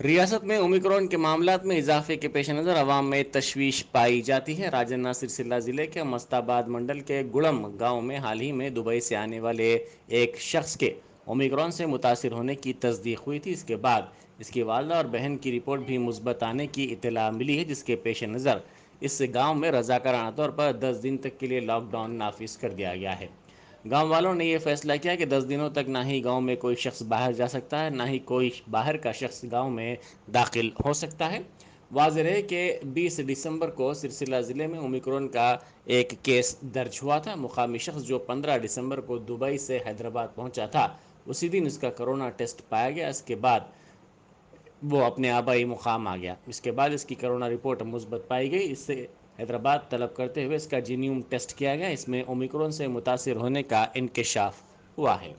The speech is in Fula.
ریاست میں اومیکرون کے معاملات میں اضافے کے پیش نظر عوام میں تشویش پائی جاتی ہے۔ راجنہ سرسلہ ضلع کے مستاباد منڈل کے گڑم گاؤں میں حال ہی میں دبئی سے آنے والے ایک شخص کے اومیکرون سے متاثر ہونے کی تصدیق ہوئی تھی۔ اس کے بعد اس کی والدہ اور بہن کی رپورٹ بھی مثبت آنے کی اطلاع ملی ہے، جس کے پیش نظر اس گاؤں میں رضاکارانہ طور پر 10 دن تک کے لیے لاک ڈاؤن نافذ کر دیا گیا ہے۔ گاؤں والوں نے یہ فیصلہ کیا کہ 10 دنوں تک نہ ہی گاؤں میں کوئی شخص باہر جا سکتا ہے، نہ ہی کوئی باہر کا شخص گاؤں میں داخل ہو سکتا ہے۔ واضح رہے کہ 20 دسمبر کو سرسلہ ضلع میں اومیکرون کا ایک کیس درج ہوا تھا۔ مقامی شخص جو 15 دسمبر کو دبئی سے حیدرآباد پہنچا تھا، اسی دن اس کا کرونا ٹیسٹ پایا گیا۔ اس کے بعد وہ اپنے آبائی مقام آ گیا۔ اس کے بعد اس کی کرونا رپورٹ مثبت پائی گئی۔ اس سے حیدرآباد طلب کرتے ہوئے اس کا جینیوم ٹیسٹ کیا گیا۔ اس میں اومیکرون سے متاثر ہونے کا انکشاف ہوا ہے۔